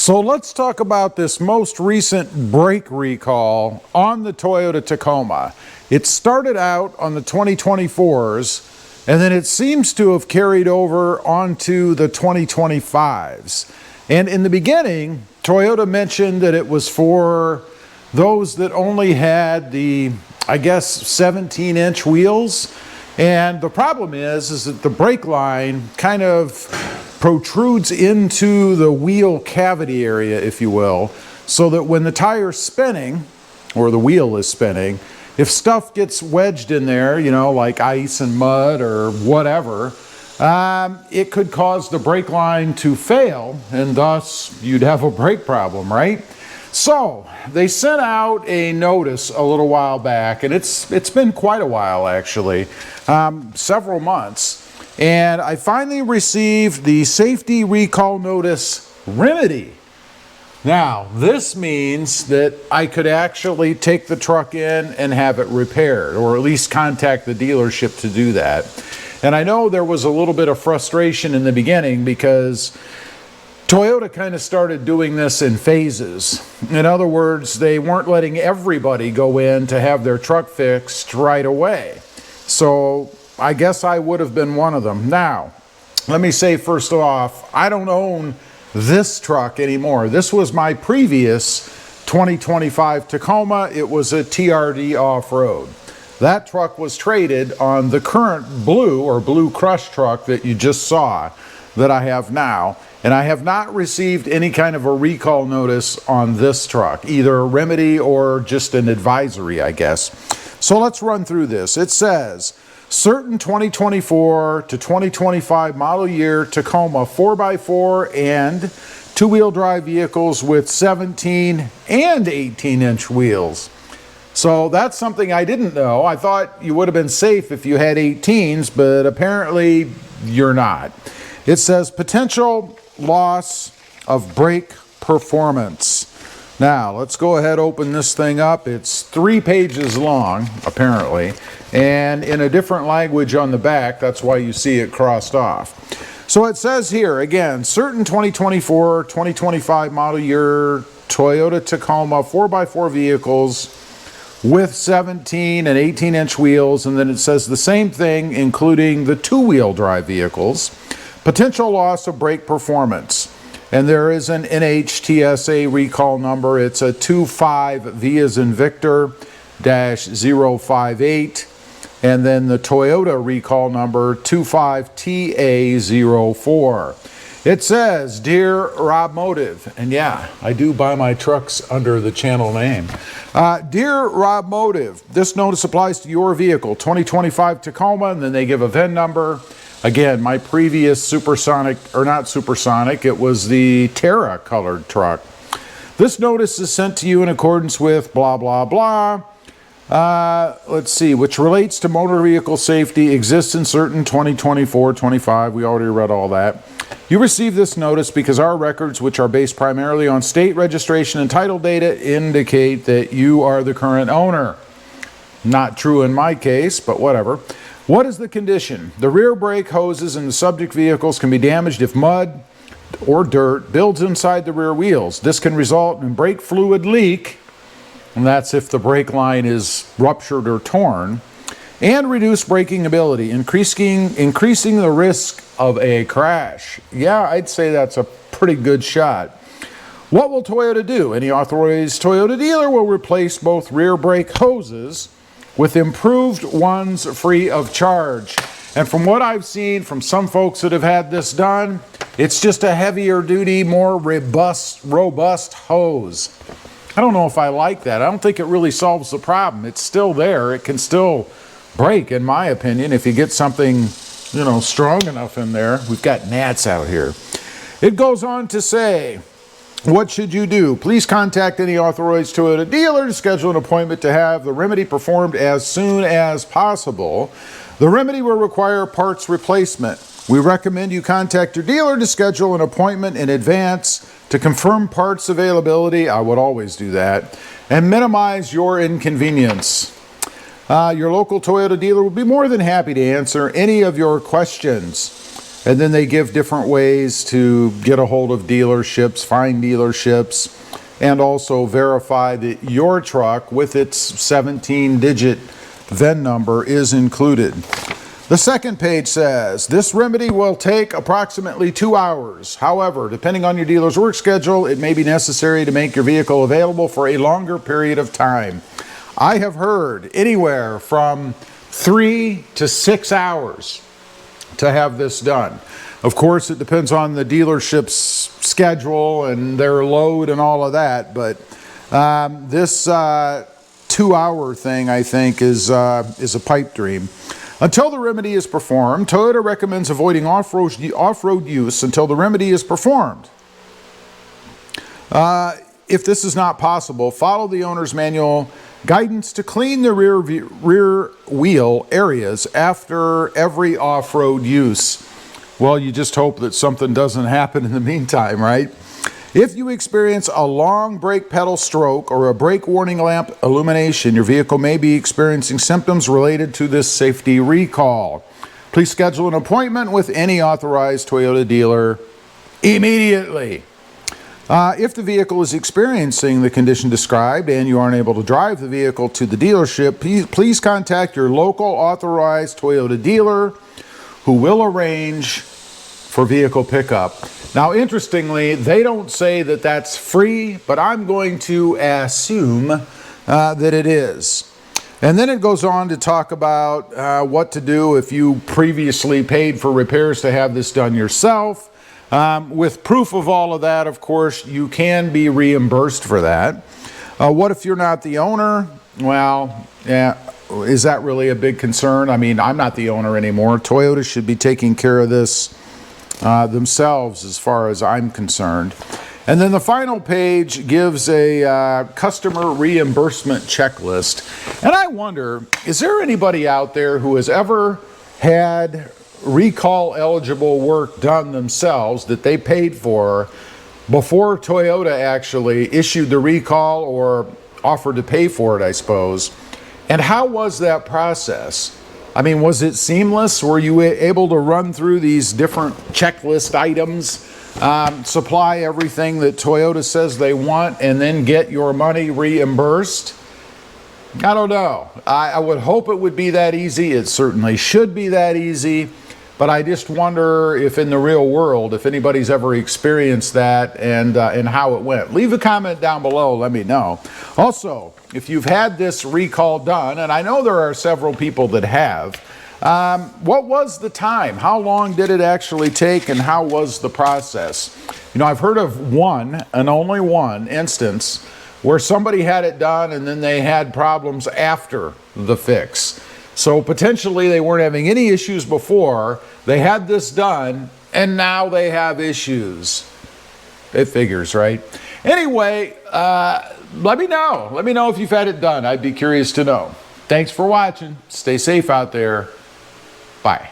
So let's talk about this most recent brake recall on the Toyota Tacoma. It started out on the 2024s, and then it seems to have carried over onto the 2025s. And in the beginning, Toyota mentioned that it was for those that only had the, I guess, 17-inch wheels. And the problem is that the brake line kind of protrudes into the wheel cavity area, if you will, so that when the tire's spinning, or the wheel is spinning, if stuff gets wedged in there, you know, like ice and mud or whatever, it could cause the brake line to fail, and thus you'd have a brake problem, right? So they sent out a notice a little while back, and it's been quite a while actually, several months. And I finally received the safety recall notice remedy. Now, this means that I could actually take the truck in and have it repaired, or at least contact the dealership to do that. And I know there was a little bit of frustration in the beginning because Toyota kind of started doing this in phases. In other words, they weren't letting everybody go in to have their truck fixed right away. So I guess I would have been one of them. Now, let me say first off, I don't own this truck anymore. This was my previous 2025 Tacoma. It was a TRD off-road. That truck was traded on the current blue or blue crush truck that you just saw that I have now. And I have not received any kind of a recall notice on this truck, either a remedy or just an advisory, I guess. So let's run through this. It says, certain 2024 to 2025 model year Tacoma 4x4 and two-wheel drive vehicles with 17 and 18-inch wheels. So that's something I didn't know. I thought you would have been safe if you had 18s, but apparently you're not. It says potential loss of brake performance. Now let's go ahead, open this thing up. It's 3 pages long apparently, and in a different language on the back. That's why you see it crossed off. So it says here again, certain 2024 2025 model year Toyota Tacoma 4x4 vehicles with 17 and 18-inch wheels, and then it says the same thing including the two-wheel drive vehicles. Potential loss of brake performance. And there is an NHTSA recall number. It's a 25V as in Victor -058. And then the Toyota recall number 25TA04. It says, Dear RobMotive, and yeah, I do buy my trucks under the channel name. Dear RobMotive, this notice applies to your vehicle, 2025 Tacoma, and then they give a VIN number. Again, my previous supersonic, or not supersonic, it was the Terra colored truck. This notice is sent to you in accordance with blah, blah, blah. Let's see, which relates to motor vehicle safety, exists in certain 2024-25. We already read all that. You received this notice because our records, which are based primarily on state registration and title data, indicate that you are the current owner. Not true in my case, but whatever. What is the condition? The rear brake hoses in the subject vehicles can be damaged if mud or dirt builds inside the rear wheels. This can result in brake fluid leak, and that's if the brake line is ruptured or torn, and reduce braking ability, increasing the risk of a crash. Yeah, I'd say that's a pretty good shot. What will Toyota do? Any authorized Toyota dealer will replace both rear brake hoses with improved ones free of charge. And from what I've seen from some folks that have had this done, it's just a heavier duty, more robust hose. I don't know if I like that. I don't think it really solves the problem. It's still there. It can still break, in my opinion, if you get something, you know, strong enough in there. We've got gnats out here. It goes on to say, what should you do? Please contact any authorized Toyota dealer to schedule an appointment to have the remedy performed as soon as possible. The remedy will require parts replacement. We recommend you contact your dealer to schedule an appointment in advance to confirm parts availability. I would always do that. And minimize your inconvenience. Your local Toyota dealer will be more than happy to answer any of your questions. And then they give different ways to get a hold of dealerships, find dealerships, and also verify that your truck with its 17-digit VIN number is included. The second page says, this remedy will take approximately 2 hours. However, depending on your dealer's work schedule, it may be necessary to make your vehicle available for a longer period of time. I have heard anywhere from 3 to 6 hours to have this done. Of course, it depends on the dealership's schedule and their load and all of that, but this 2-hour thing, I think, is a pipe dream. Until the remedy is performed, Toyota recommends avoiding off-road use until the remedy is performed. If this is not possible, follow the owner's manual guidance to clean the rear wheel areas after every off-road use. Well, you just hope that something doesn't happen in the meantime, right? If you experience a long brake pedal stroke or a brake warning lamp illumination, your vehicle may be experiencing symptoms related to this safety recall. Please schedule an appointment with any authorized Toyota dealer immediately. If the vehicle is experiencing the condition described and you aren't able to drive the vehicle to the dealership, please contact your local authorized Toyota dealer who will arrange for vehicle pickup. Now, interestingly, they don't say that that's free, but I'm going to assume that it is. And then it goes on to talk about what to do if you previously paid for repairs to have this done yourself. With proof of all of that, of course, you can be reimbursed for that. What if you're not the owner? Well, yeah, is that really a big concern? I mean, I'm not the owner anymore. Toyota should be taking care of this themselves as far as I'm concerned. And then the final page gives a customer reimbursement checklist. And I wonder, is there anybody out there who has ever had recall eligible work done themselves that they paid for before Toyota actually issued the recall or offered to pay for it, I suppose? And how was that process? I mean, was it seamless? Were you able to run through these different checklist items, supply everything that Toyota says they want, and then get your money reimbursed? I don't know. I would hope it would be that easy. It certainly should be that easy. But I just wonder if in the real world, if anybody's ever experienced that and how it went. Leave a comment down below, let me know. Also, if you've had this recall done, and I know there are several people that have, what was the time? How long did it actually take, and how was the process? You know, I've heard of one, and only one instance, where somebody had it done and then they had problems after the fix. So potentially they weren't having any issues before, they had this done, and now they have issues. It figures, right? Anyway, let me know. Let me know if you've had it done. I'd be curious to know. Thanks for watching. Stay safe out there. Bye.